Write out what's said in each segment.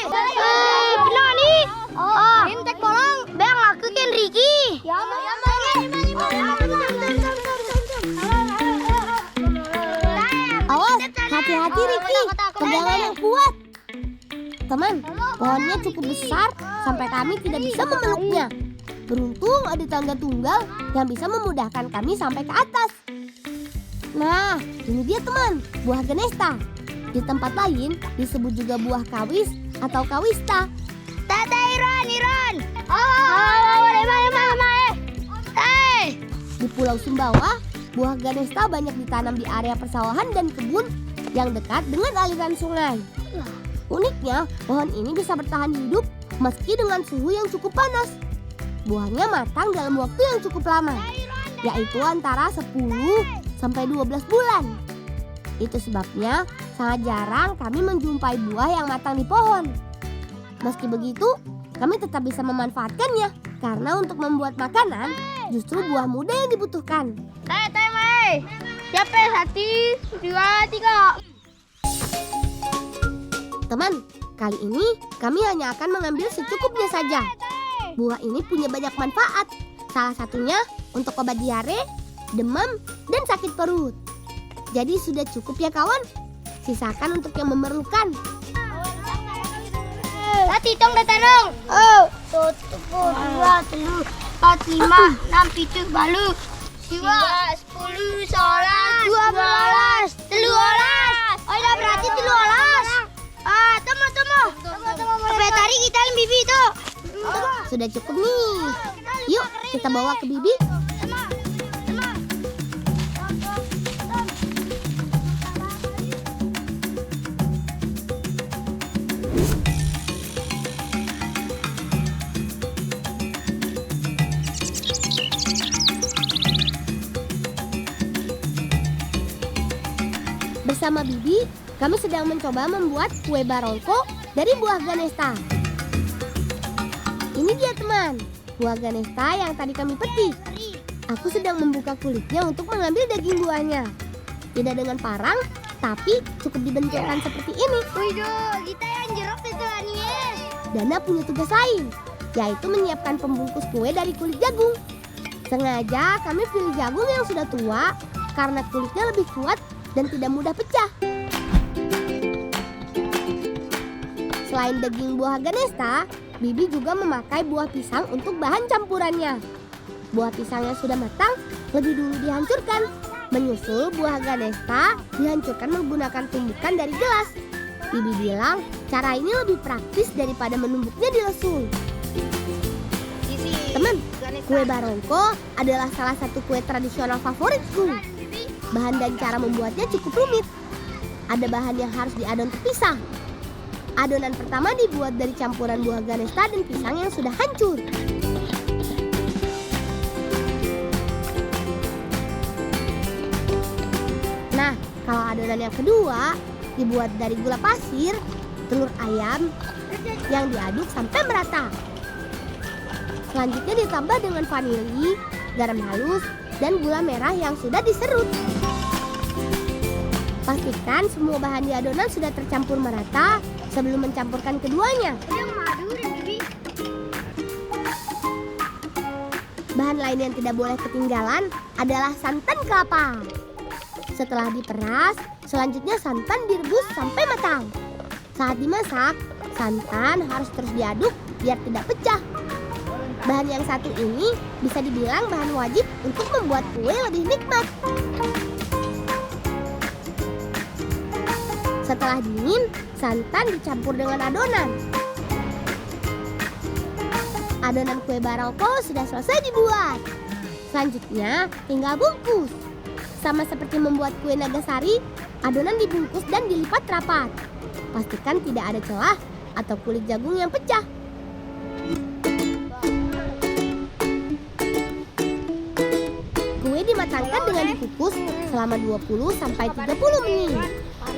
Benar nih. Intek bolong. Bang aku kan Ricky. Awas, hati-hati Ricky. Pegangan yang kuat. Teman, pohonnya cukup besar sampai kami tidak bisa memeluknya. Beruntung ada tangga tunggal yang bisa memudahkan kami sampai ke atas. Nah, ini dia teman, buah genesta. Di tempat lain disebut juga buah kawis atau kawista. Tata Iron. Di Pulau Sumbawa, buah genesta banyak ditanam di area persawahan dan kebun yang dekat dengan aliran sungai. Uniknya, pohon ini bisa bertahan hidup meski dengan suhu yang cukup panas. Buahnya matang dalam waktu yang cukup lama, yaitu antara 10 sampai 12 bulan. Itu sebabnya sangat jarang kami menjumpai buah yang matang di pohon. Meski begitu, kami tetap bisa memanfaatkannya karena untuk membuat makanan justru buah muda yang dibutuhkan. Siapa 1, 2, 3. Teman, kali ini kami hanya akan mengambil secukupnya saja. Buah ini punya banyak manfaat. Salah satunya untuk obat diare, demam, dan sakit perut. Jadi sudah cukup ya kawan? Sisakan untuk yang memerlukan. Hitung dah tarung. 1, 2, 3, 4, 5, 6, 7, 8, 9, 10, 11, 12, 13. Oh dah berarti 13. Tunggu. Sampai tadi kita bibi itu. Sudah cukup nih. Yuk kita bawa ke bibi. Bersama bibi, kami sedang mencoba membuat kue barongko dari buah ganesta. Ini dia teman, buah ganesta yang tadi kami petik. Aku sedang membuka kulitnya untuk mengambil daging buahnya. Tidak dengan parang, tapi cukup dibentukkan seperti ini. Widuh, kita yang jeruk itu Anies. Dana punya tugas lain, yaitu menyiapkan pembungkus kue dari kulit jagung. Sengaja kami pilih jagung yang sudah tua karena kulitnya lebih kuat dan tidak mudah pecah. Selain daging buah ganesta, bibi juga memakai buah pisang untuk bahan campurannya. Buah pisang yang sudah matang lebih dulu dihancurkan. Menyusul buah ganesta dihancurkan menggunakan tumbukan dari gelas. Bibi bilang cara ini lebih praktis daripada menumbuknya di lesung. Teman, kue barongko adalah salah satu kue tradisional favoritku. Bahan dan cara membuatnya cukup rumit. Ada bahan yang harus diadon terpisah. Adonan pertama dibuat dari campuran buah ganesta dan pisang yang sudah hancur. Nah, kalau adonan yang kedua dibuat dari gula pasir, telur ayam yang diaduk sampai merata. Selanjutnya ditambah dengan vanili, garam halus, dan gula merah yang sudah diserut. Pastikan semua bahan di adonan sudah tercampur merata sebelum mencampurkan keduanya. Bahan lain yang tidak boleh ketinggalan adalah santan kelapa. Setelah diperas, selanjutnya santan direbus sampai matang. Saat dimasak, santan harus terus diaduk biar tidak pecah. Bahan yang satu ini bisa dibilang bahan wajib untuk membuat kue lebih nikmat. Setelah dingin, santan dicampur dengan adonan. Adonan kue barongko sudah selesai dibuat. Selanjutnya tinggal bungkus. Sama seperti membuat kue nagasari, adonan dibungkus dan dilipat rapat. Pastikan tidak ada celah atau kulit jagung yang pecah. Kue dimatangkan dengan dikukus selama 20-30 menit.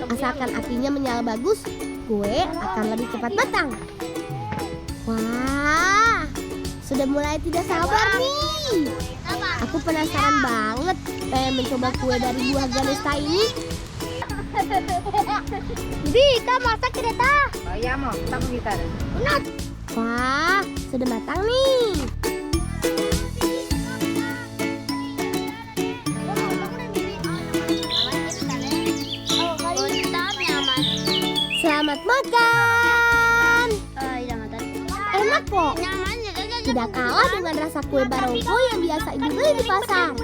Asalkan apinya menyala bagus, kue akan lebih cepat matang. Wah, sudah mulai tidak sabar nih. Aku penasaran banget pengen mencoba kue dari buah ganesta ini. Bi, kau masak tidak tah? Oh iya mau, kita kita. Unat. Wah, sudah matang nih. Selamat makan. Enak kok. Tidak kalah dengan rasa kue barongko yang biasa ibu beli di pasar.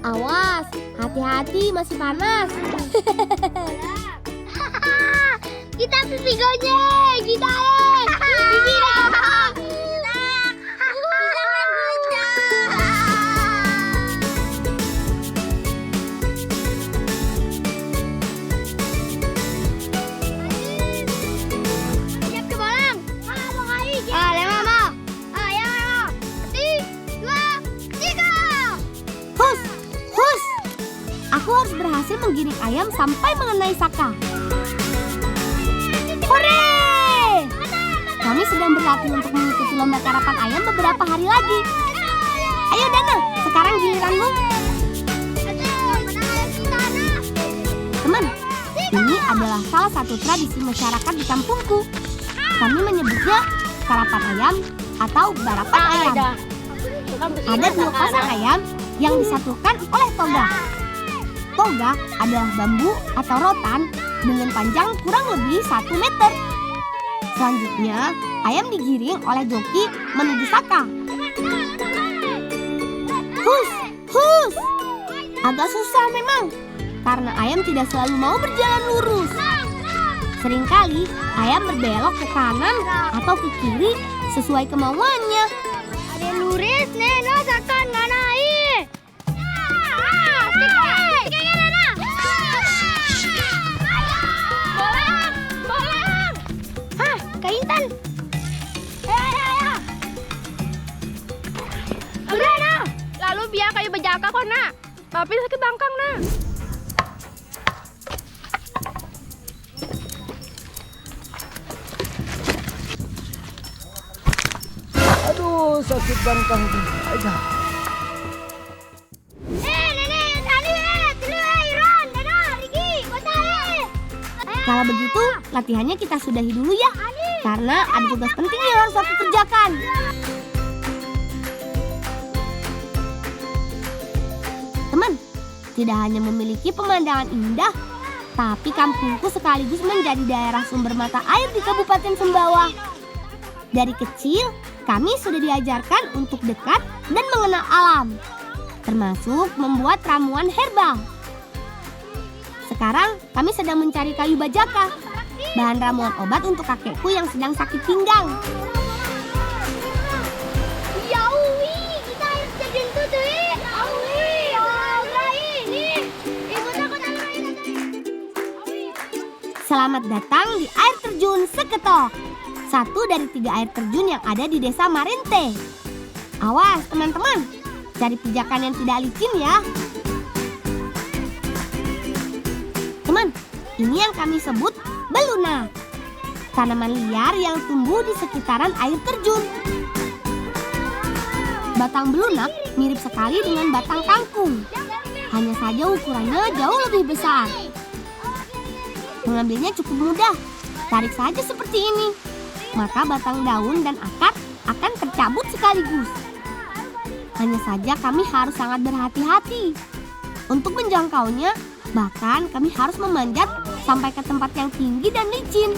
Awas, hati-hati masih panas. Kita pipi gojek, kita pipi Hus, hus. Aku harus berhasil menggiring ayam sampai mengenai saka. Hore! Kami sedang berlatih untuk mengikuti lomba karapan ayam beberapa hari lagi. Ayo Dana, sekarang giliranmu. Teman, ini adalah salah satu tradisi masyarakat di kampungku. Kami menyebutnya karapan ayam atau barapan ayam. Ada 2 pasang ayam yang disatukan oleh toga. Toga adalah bambu atau rotan dengan panjang kurang lebih 1 meter. Selanjutnya, ayam digiring oleh joki menuju saka. Hus, hus. Agak susah memang, karena ayam tidak selalu mau berjalan lurus. Seringkali ayam berbelok ke kanan atau ke kiri sesuai kemauannya. Ada luris, neno sakan nganai. Kaintan. Udah nah. Lalu biar kayu bejaka kok nak. Tapi sakit bangkang nah. Aduh, sakit bangkang. Aduh. Kalau begitu, latihannya kita sudahi dulu ya. Karena ada tugas penting yang harus aku kerjakan. Teman, tidak hanya memiliki pemandangan indah, tapi kampungku sekaligus menjadi daerah sumber mata air di Kabupaten Sumbawa. Dari kecil, kami sudah diajarkan untuk dekat dan mengenal alam, termasuk membuat ramuan herbal. Sekarang kami sedang mencari kayu bajaka, bahan ramuan obat untuk kakekku yang sedang sakit pinggang. Yaui, kita harus jadiin tuh deh. Yaui, ini. Ibu takut air. Selamat datang di air terjun Seketok, satu dari 3 air terjun yang ada di desa Marente. Awas teman-teman, cari pijakan yang tidak licin ya. Teman, ini yang kami sebut belunak, tanaman liar yang tumbuh di sekitaran air terjun. Batang belunak mirip sekali dengan batang kangkung, hanya saja ukurannya jauh lebih besar. Mengambilnya cukup mudah, tarik saja seperti ini, maka batang daun dan akar akan tercabut sekaligus. Hanya saja kami harus sangat berhati-hati untuk menjangkaunya. Bahkan kami harus memanjat sampai ke tempat yang tinggi dan licin.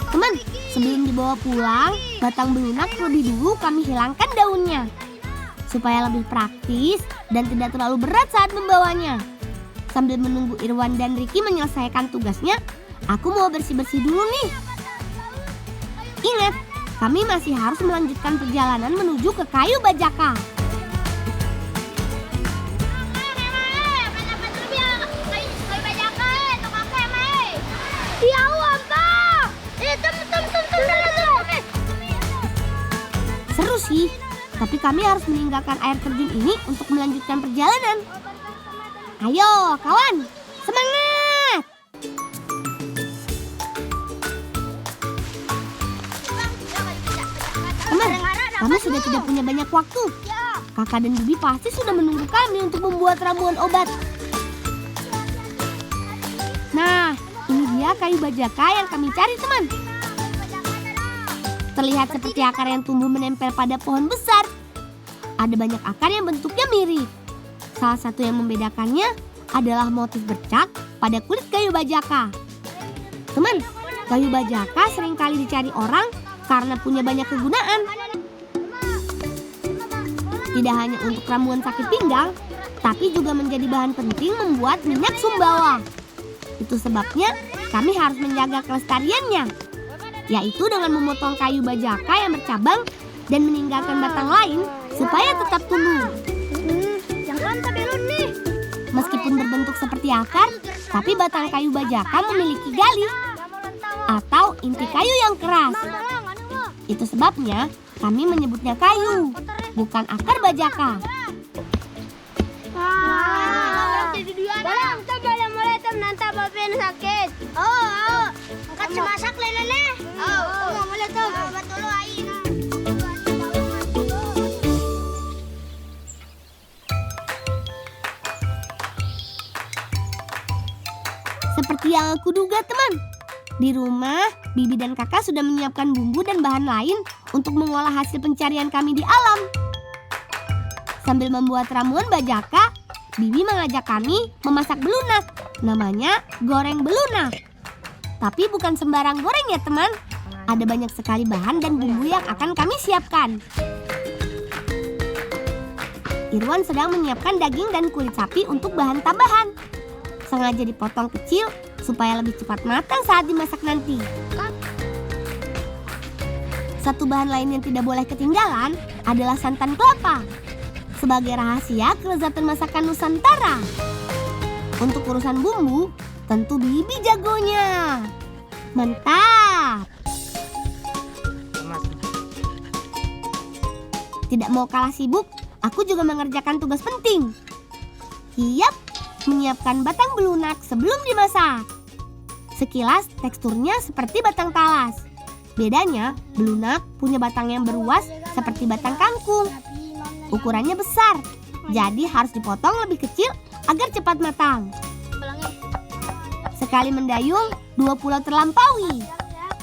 Teman, sebelum dibawa pulang, batang belunak terlebih dulu kami hilangkan daunnya, supaya lebih praktis dan tidak terlalu berat saat membawanya. Sambil menunggu Irwan dan Riki menyelesaikan tugasnya, aku mau bersih-bersih dulu nih. Ingat, kami masih harus melanjutkan perjalanan menuju ke kayu bajaka. Seru sih, tapi kami harus meninggalkan air terjun ini untuk melanjutkan perjalanan. Ayo kawan, semangat! kami sudah tidak punya banyak waktu. Kakak dan bibi pasti sudah menunggu kami untuk membuat ramuan obat. Nah, ini dia kayu bajaka yang kami cari, teman. Terlihat seperti akar yang tumbuh menempel pada pohon besar. Ada banyak akar yang bentuknya mirip. Salah satu yang membedakannya adalah motif bercak pada kulit kayu bajaka. Teman, kayu bajaka seringkali dicari orang karena punya banyak kegunaan. Tidak hanya untuk ramuan sakit pinggang, tapi juga menjadi bahan penting membuat minyak sumbawa. Itu sebabnya kami harus menjaga kelestariannya, yaitu dengan memotong kayu bajaka yang bercabang dan meninggalkan batang lain supaya tetap tumbuh. Jangan tabelon nih. Meskipun berbentuk seperti akar, tapi batang kayu bajaka memiliki gali atau inti kayu yang keras. Itu sebabnya kami menyebutnya kayu, bukan akar bajaka. Balang, tabalang mulai nanta bapen sakit. Oh. Angkat semasak lelele. Oh, mulai tuh. Betul ain. Seperti yang aku duga, teman. Di rumah, bibi dan kakak sudah menyiapkan bumbu dan bahan lain untuk mengolah hasil pencarian kami di alam. Sambil membuat ramuan bajaka, bibi mengajak kami memasak belunak. Namanya goreng belunak. Tapi bukan sembarang goreng ya, teman. Ada banyak sekali bahan dan bumbu yang akan kami siapkan. Irwan sedang menyiapkan daging dan kulit sapi untuk bahan tambahan. Sengaja dipotong kecil supaya lebih cepat matang saat dimasak nanti. Satu bahan lain yang tidak boleh ketinggalan adalah santan kelapa. Sebagai rahasia kelezatan masakan Nusantara. Untuk urusan bumbu, tentu bibi jagonya. Mantap! Tidak mau kalah sibuk, aku juga mengerjakan tugas penting. Yap, menyiapkan batang belunak sebelum dimasak. Sekilas teksturnya seperti batang talas. Bedanya, belunak punya batang yang beruas seperti batang kangkung. Ukurannya besar, jadi harus dipotong lebih kecil agar cepat matang. Sekali mendayung, 2 pulau terlampaui.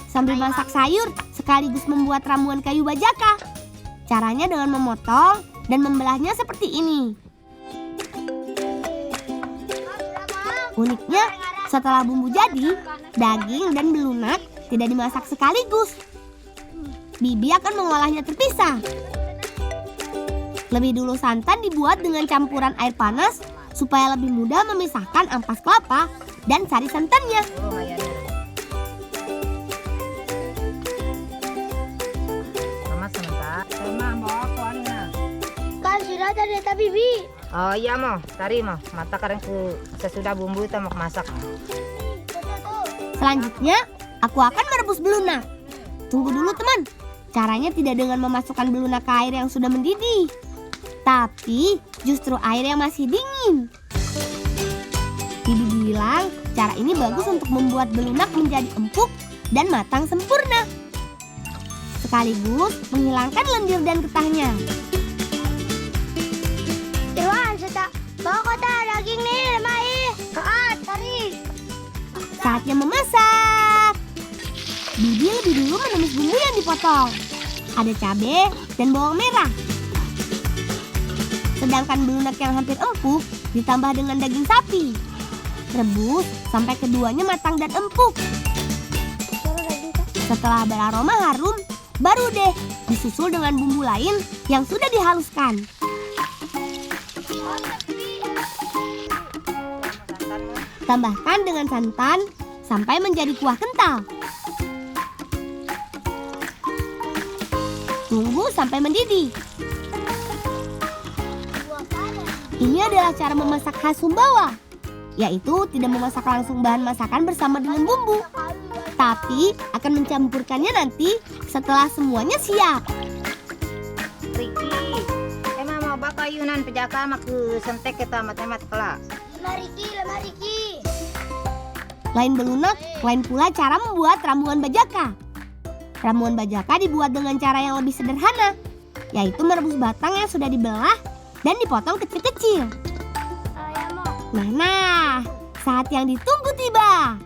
Sambil masak sayur, sekaligus membuat ramuan kayu bajaka. Caranya dengan memotong dan membelahnya seperti ini. Uniknya, setelah bumbu jadi, daging dan belunak tidak dimasak sekaligus. Bibi akan mengolahnya terpisah. Lebih dulu santan dibuat dengan campuran air panas supaya lebih mudah memisahkan ampas kelapa dan sari santannya. Kan sudah tadi tapi bibi. Oh iya mo, tari mo. Mata kareng ku sesudah bumbu itu mau masak. Selanjutnya, aku akan merebus belunak. Tunggu dulu teman. Caranya tidak dengan memasukkan belunak ke air yang sudah mendidih, tapi justru air yang masih dingin. Bibi bilang cara ini bagus untuk membuat belunak menjadi empuk dan matang sempurna. Sekaligus menghilangkan lendir dan getahnya. Irwan, sudah bawa kota daging nih, lemai. Kaat, tari. Saatnya memasak. Bibi lebih dulu menumis bumbu yang dipotong. Ada cabai dan bawang merah. Sedangkan belunak yang hampir empuk ditambah dengan daging sapi. Rebus sampai keduanya matang dan empuk. Setelah beraroma harum, baru deh disusul dengan bumbu lain yang sudah dihaluskan. Tambahkan dengan santan sampai menjadi kuah kental. Tunggu sampai mendidih. Ini adalah cara memasak khas Sumbawa, yaitu tidak memasak langsung bahan masakan bersama dengan bumbu, tapi akan mencampurkannya nanti setelah semuanya siap. Riki, emang mau bakal yunan pejaka maku sentek kita matemat kelak. Lemah Riki. Lain belunak, lain pula cara membuat ramuan bajaka. Ramuan bajaka dibuat dengan cara yang lebih sederhana, yaitu merebus batang yang sudah dibelah dan dipotong kecil-kecil. Nah, saat yang ditunggu tiba.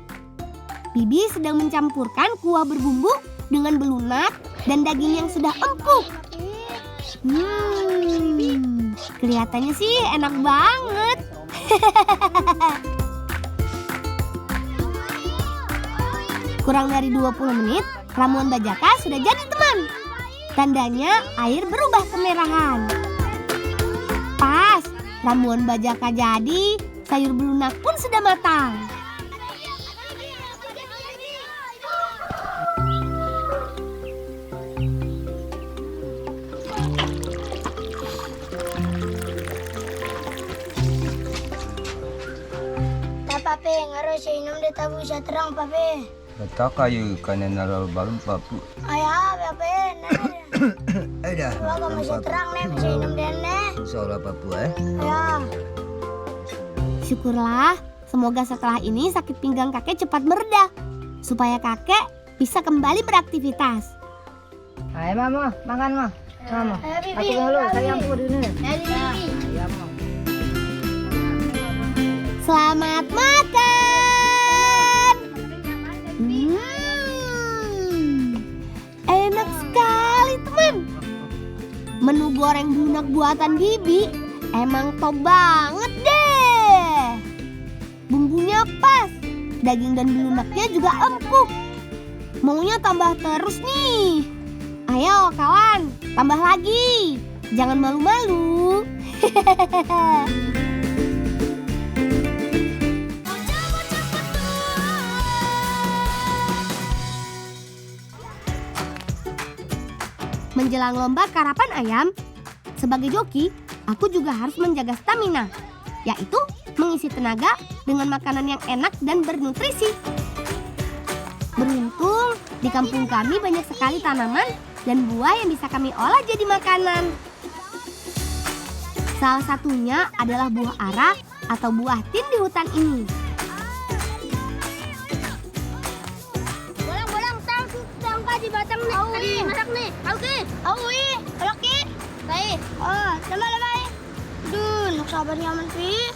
Bibi sedang mencampurkan kuah berbumbu dengan belunak dan daging yang sudah empuk. Kelihatannya sih enak banget. Kurang dari 20 menit, ramuan bajaka sudah jadi teman. Tandanya air berubah kemerahan. Pas, ramuan bajaka jadi, sayur belunak pun sudah matang. Pape, ngaruh saya minum dia tabu bisa terang, Pape. Letak kayu kanan naral balon papu. Ayah, Pape, Ada. Wah, masih terang nih, bisa minum dia nih. Insyaallah papu Ayah. Syukurlah, semoga setelah ini sakit pinggang kakek cepat mereda, supaya kakek bisa kembali beraktivitas. Ayo mama, makan mah. Mama. Ayo, Bibi. Aku dulu, saya yang dulu. Ayo, Mama. Selamat makan. Enak sekali teman. Menu goreng belunak buatan Bibi emang top banget deh. Bumbunya pas, daging dan belunaknya juga empuk. Maunya tambah terus nih. Ayo kawan, tambah lagi. Jangan malu-malu. Menjelang lomba karapan ayam, sebagai joki, aku juga harus menjaga stamina, yaitu mengisi tenaga dengan makanan yang enak dan bernutrisi. Beruntung, di kampung kami banyak sekali tanaman dan buah yang bisa kami olah jadi makanan. Salah satunya adalah buah ara atau buah tin di hutan ini. Di batang nih, tadi masak nih. Oke. Baik. Oh, lemah. Duh, nak sabar nyaman sih.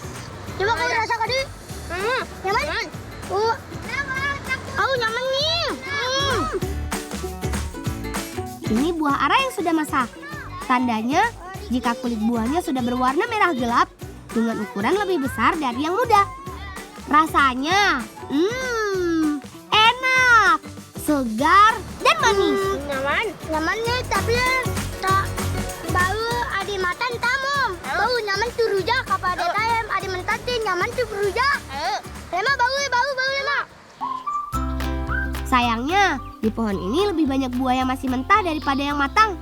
Coba kau rasa kadi. Nyaman? Nyaman nih. Ini buah ara yang sudah masak. Tandanya jika kulit buahnya sudah berwarna merah gelap dengan ukuran lebih besar dari yang muda. Rasanya, enak, segar, dan manis. Nyaman nih, tapi tak bau adi matan tamam. Bau nyaman tu rujak apa ada tayam adi mentatin nyaman tu rujak. Lema bau lema. Sayangnya, di pohon ini lebih banyak buah yang masih mentah daripada yang matang.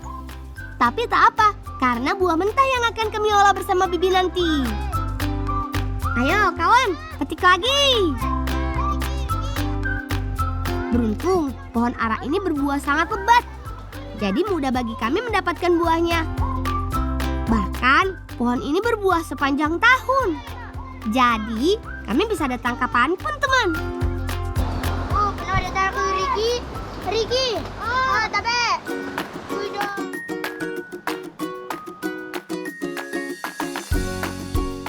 Tapi tak apa, karena buah mentah yang akan kami olah bersama Bibi nanti. Ayo kawan, petik lagi. Beruntung, pohon ara ini berbuah sangat lebat. Jadi mudah bagi kami mendapatkan buahnya. Bahkan, pohon ini berbuah sepanjang tahun. Jadi, kami bisa datang kapanpun teman. Oh, pernah datang ke Riki. Oh, tapi.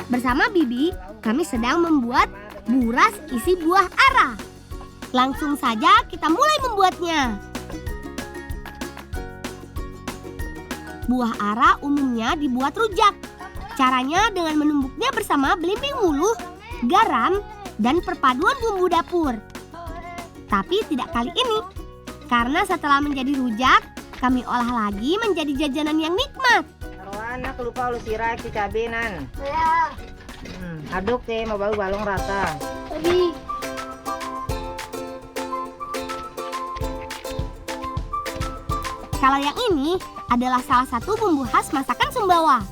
Bersama Bibi, kami sedang membuat buras isi buah ara. Langsung saja kita mulai membuatnya. Buah ara umumnya dibuat rujak. Caranya dengan menumbuknya bersama belimbing uluh, garam, dan perpaduan bumbu dapur. Tapi tidak kali ini, karena setelah menjadi rujak, kami olah lagi menjadi jajanan yang nikmat. Taruhan nak lupa lu sirai si cabai nan. Ya. Aduk deh, mau bau balong rata. Tadi. Kalau yang ini adalah salah satu bumbu khas masakan Sumbawa.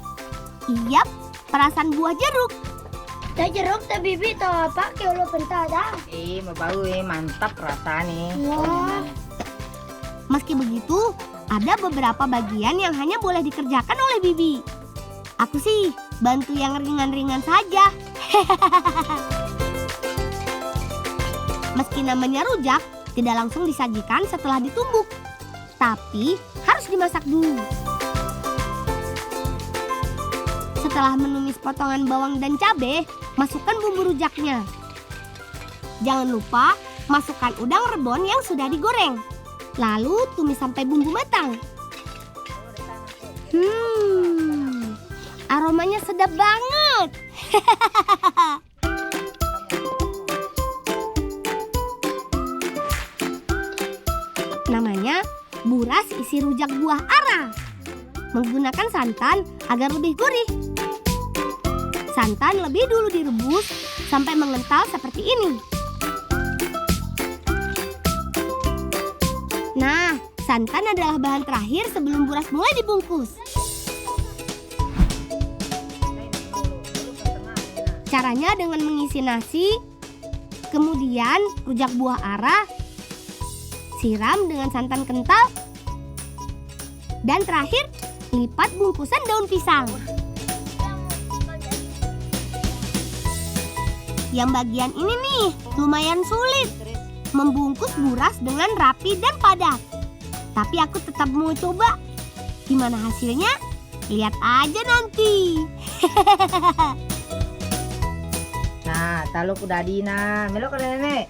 Iyap, perasan buah jeruk. Tak jeruk tak bibi tak apa ke lo pentah dah. Mau bau mantap rata nih. Wah. Meski begitu, ada beberapa bagian yang hanya boleh dikerjakan oleh Bibi. Aku sih bantu yang ringan-ringan saja. Meski namanya rujak, tidak langsung disajikan setelah ditumbuk. Tapi harus dimasak dulu. Setelah menumis potongan bawang dan cabai, masukkan bumbu rujaknya. Jangan lupa masukkan udang rebon yang sudah digoreng. Lalu tumis sampai bumbu matang. Aromanya sedap banget. Namanya buras isi rujak buah ara. Menggunakan santan agar lebih gurih. Santan lebih dulu direbus sampai mengental seperti ini. Nah, santan adalah bahan terakhir sebelum buras mulai dibungkus. Caranya dengan mengisi nasi, kemudian rujak buah ara, siram dengan santan kental, dan terakhir lipat bungkusan daun pisang. Yang bagian ini nih lumayan sulit, membungkus buras dengan rapi dan padat. Tapi aku tetap mau coba. Gimana hasilnya? Lihat aja nanti. Nah, taluk udah dina. Melok ke nenek.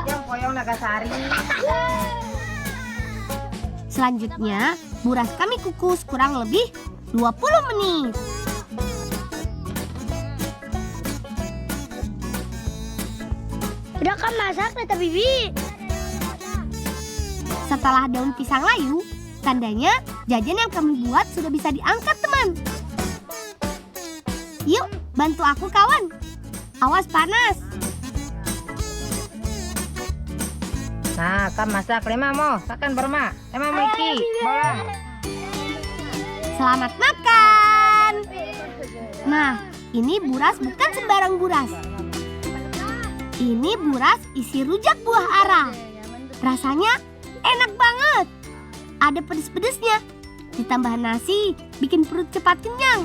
Yang poyong Nagasari. Selanjutnya, buras kami kukus kurang lebih 20 menit. Udah kan masak Tata Bibi. Setelah daun pisang layu, tandanya jajan yang kami buat sudah bisa diangkat, teman. Yuk, bantu aku kawan. Awas panas. Nah, kan masak lima mo, makan berma. Emang Miki, bolang. Selamat makan. Nah, ini buras bukan sembarang buras. Ini buras isi rujak buah ara. Rasanya enak banget. Ada pedes-pedesnya. Ditambah nasi, bikin perut cepat kenyang.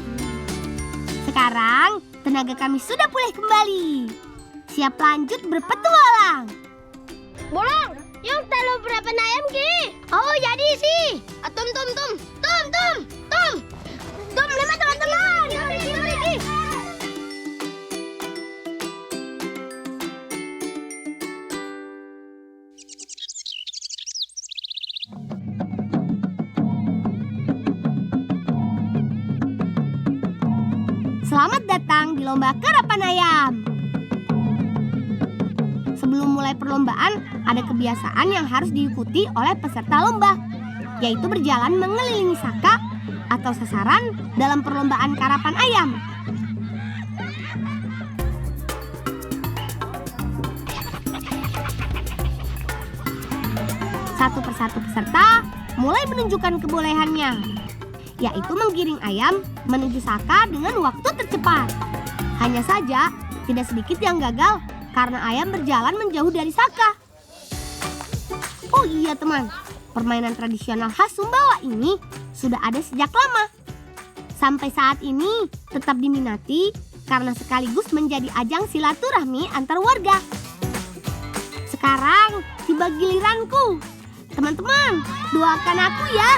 Sekarang, tenaga kami sudah pulih kembali. Siap lanjut berpetualang. Bolong, yang telo berapa ayam ki? Oh jadi sih. Tum. Tum lima teman-teman. Mari. Selamat datang di lomba karapan ayam. Sebelum mulai perlombaan, ada kebiasaan yang harus diikuti oleh peserta lomba, yaitu berjalan mengelilingi saka atau sasaran dalam perlombaan karapan ayam. Satu persatu peserta mulai menunjukkan kebolehannya, yaitu menggiring ayam menuju saka dengan waktu tercepat. Hanya saja, tidak sedikit yang gagal karena ayam berjalan menjauh dari saka. Oh iya teman, permainan tradisional khas Sumbawa ini sudah ada sejak lama. Sampai saat ini tetap diminati karena sekaligus menjadi ajang silaturahmi antar warga. Sekarang tiba giliranku. Teman-teman, doakan aku ya.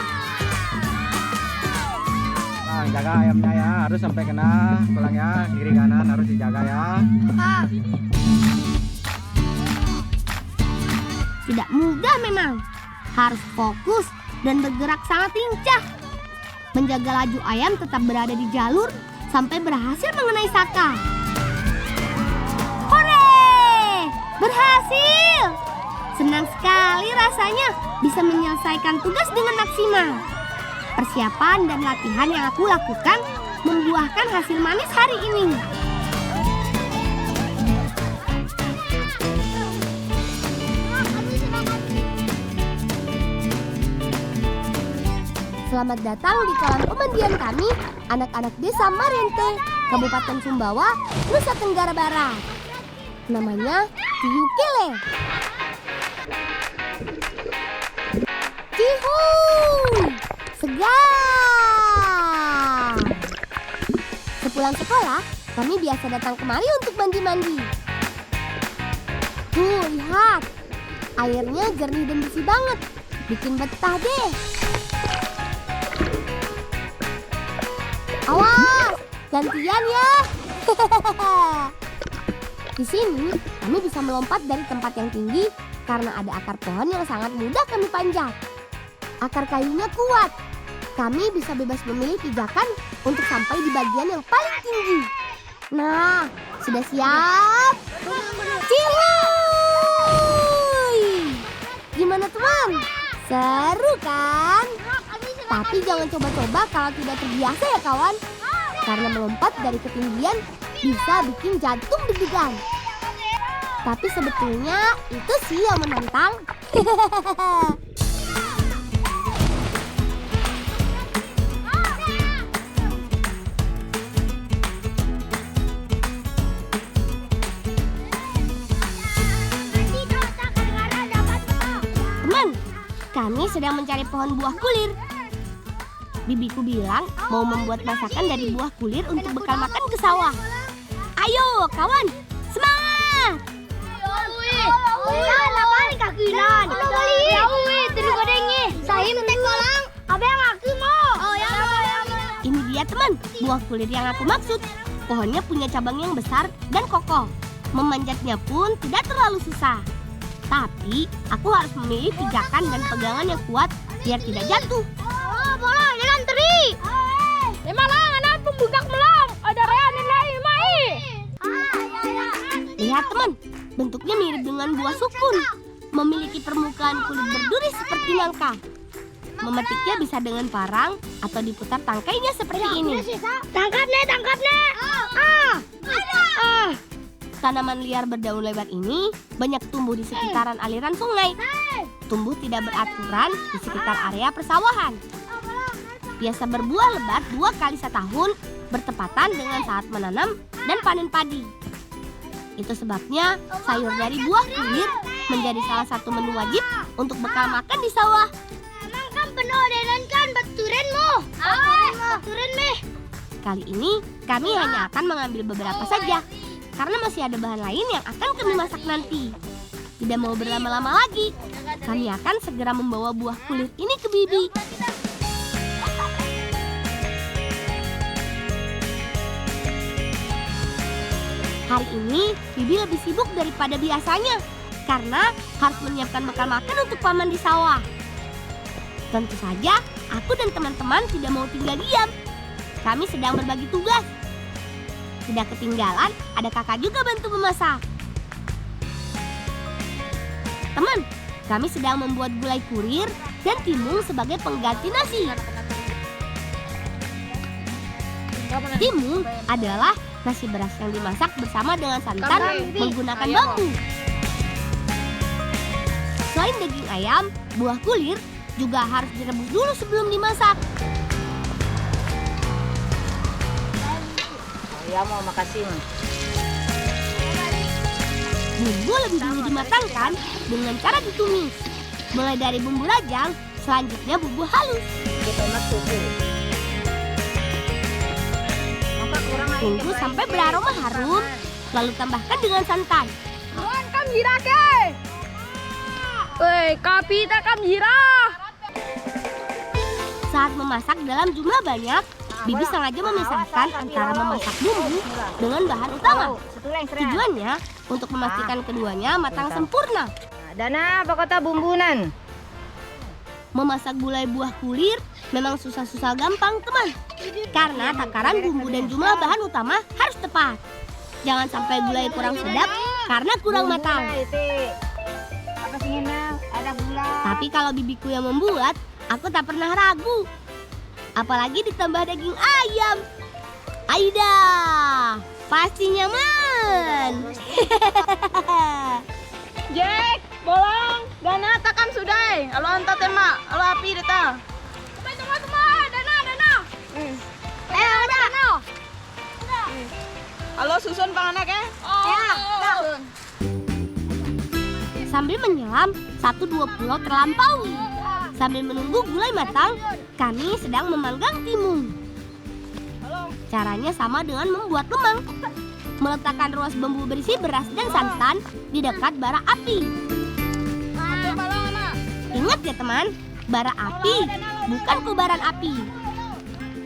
Nah, jaga ayamnya ya, harus sampai kena tulangnya, kiri kanan harus dijaga ya. Tidak mudah memang, harus fokus dan bergerak sangat lincah. Menjaga laju ayam tetap berada di jalur sampai berhasil mengenai saka. Hore! Berhasil! Senang sekali rasanya bisa menyelesaikan tugas dengan maksimal. Persiapan dan latihan yang aku lakukan membuahkan hasil manis hari ini. Selamat datang di kolam pemandian kami, anak-anak desa Marente, Kabupaten Sumbawa, Nusa Tenggara Barat. Namanya Tiukele. Cihuy! Segar! Sepulang sekolah, kami biasa datang kemari untuk mandi-mandi. Tuh, lihat. Airnya jernih dan bersih banget, bikin betah deh. Awas, gantian ya. Di sini kami bisa melompat dari tempat yang tinggi karena ada akar pohon yang sangat mudah kami panjat. Akar kayunya kuat. Kami bisa bebas memilih pijakan untuk sampai di bagian yang paling tinggi. Nah, sudah siap? Cihuy! Gimana teman? Seru kan? Tapi jangan coba-coba kalau tidak terbiasa ya kawan. Karena melompat dari ketinggian bisa bikin jantung deg-degan. Tapi sebetulnya itu sih yang menantang. Teman, kami sedang mencari pohon buah kulir. Bibiku bilang mau membuat masakan dari buah kulir untuk bekal makan ke sawah. Ayo kawan, semangat! Ini dia teman, buah kulir yang aku maksud. Pohonnya punya cabang yang besar dan kokoh. Memanjatnya pun tidak terlalu susah. Tapi aku harus memilih pijakan dan pegangan yang kuat biar tidak jatuh. Bola, jangan teri. Malang, anak pembugak melang. Ada rea nilai mai. Lihat teman, bentuknya mirip dengan buah sukun. Memiliki permukaan kulit berduri seperti nangka. Memetiknya bisa dengan parang atau diputar tangkainya seperti ini. Tangkap nih. Tanaman liar berdaun lebar ini banyak tumbuh di sekitaran aliran sungai. Tumbuh tidak beraturan di sekitar area persawahan. Biasa berbuah lebat 2 kali setahun, bertepatan dengan saat menanam dan panen padi. Itu sebabnya sayur dari buah kulir menjadi salah satu menu wajib untuk bekal makan di sawah. Emang kan penuh dengan kan baturenmu. Baturen meh. Kali ini kami hanya akan mengambil beberapa saja, karena masih ada bahan lain yang akan kami masak nanti. Tidak mau berlama-lama lagi, kami akan segera membawa buah kulir ini ke Bibi. Hari ini Bibi lebih sibuk daripada biasanya karena harus menyiapkan bekal makan untuk paman di sawah. Tentu saja aku dan teman-teman tidak mau tinggal diam. Kami sedang berbagi tugas. Tidak ketinggalan, ada kakak juga bantu memasak. Teman, kami sedang membuat gulai kurir dan timun sebagai pengganti nasi. Timun adalah nasi beras yang dimasak bersama dengan santan menggunakan bambu. Selain daging ayam, buah kulir juga harus direbus dulu sebelum dimasak. Ya mau makasih. Bumbu lebih dulu dimatangkan dengan cara ditumis. Mulai dari bumbu rajang, selanjutnya bumbu halus. Tunggu sampai beraroma harum, lalu tambahkan dengan santan. Tuan kam jira ke? Kapi tak kam jira. Saat memasak dalam jumlah banyak, Bibi sengaja memisahkan antara memasak bumbu dengan bahan utama. Tujuannya untuk memastikan keduanya matang sempurna. Dana apa kata bumbunan? Memasak gulai buah kulir memang susah-susah gampang teman. Karena takaran bumbu dan jumlah bahan utama harus tepat. Jangan sampai gulai kurang sedap karena kurang matang. Apa sih ada gula? Tapi kalau bibiku yang membuat, aku tak pernah ragu. Apalagi ditambah daging ayam. Aida, pasti nyaman. Jack, bolong, Dana takam sudah. Alo anta tema, alo api deta. Teman, Dana. Ada. Alo susun panganak ya. Susun. Sambil menyelam, 1-2 pulau terlampaui. Sambil menunggu gulai matang, kami sedang memanggang timun. Caranya sama dengan membuat lemang. Meletakkan ruas bambu berisi beras dan santan di dekat bara api. Ingat ya teman, bara api bukan kobaran api.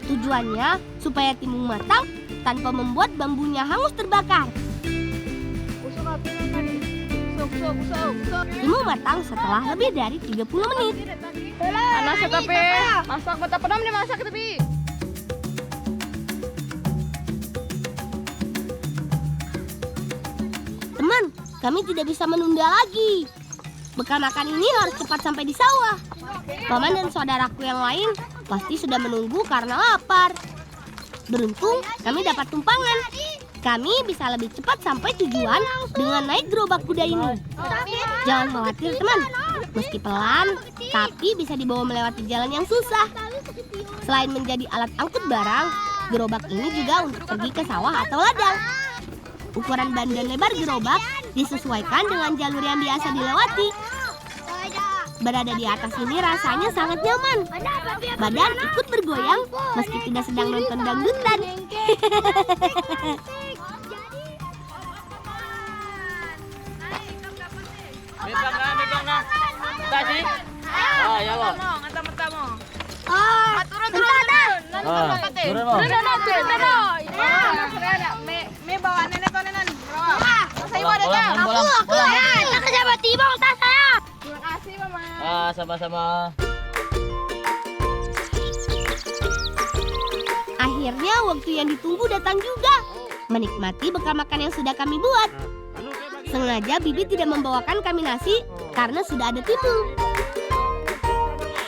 Tujuannya supaya timun matang tanpa membuat bambunya hangus terbakar. Usuk apinya tadi. Usuk. Timun matang setelah lebih dari 30 menit. Panas ya tapi. Masak mata pedam dimasak tapi. Teman, kami tidak bisa menunda lagi. Bekal makan ini harus cepat sampai di sawah. Paman dan saudaraku yang lain pasti sudah menunggu karena lapar. Beruntung kami dapat tumpangan. Kami bisa lebih cepat sampai tujuan dengan naik gerobak kuda ini. Jangan khawatir teman, meski pelan, tapi bisa dibawa melewati jalan yang susah. Selain menjadi alat angkut barang, gerobak ini juga untuk pergi ke sawah atau ladang. Ukuran ban dan lebar gerobak disesuaikan dengan jalur yang biasa dilewati. Berada di atas ini rasanya sangat nyaman. Badan ikut bergoyang meski tidak sedang nonton dangdutan. Megang nah. Tadi. Ah, ya lo. Ngata-ngata. Turun. Me bawa nenek tuh nenek. Saya mau ada Aku ya, tak sama Timong tas saya. Terima kasih mama. Ah, sama-sama. Akhirnya waktu yang ditunggu datang juga. Menikmati bekal makan yang sudah kami buat. Sengaja Bibi tidak membawakan kami nasi karena sudah ada timun.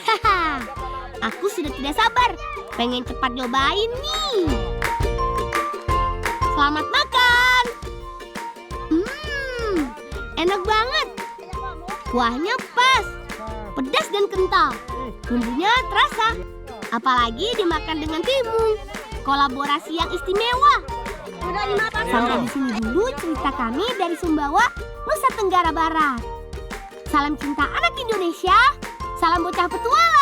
Haha, aku sudah tidak sabar. Pengen cepat nyobain nih. Selamat makan. Enak banget. Kuahnya pas, pedas dan kental. Bumbunya terasa. Apalagi dimakan dengan timun. Kolaborasi yang istimewa. Sampai di sini dulu cerita kami dari Sumbawa, Nusa Tenggara Barat. Salam cinta anak Indonesia. Salam bocah petualang.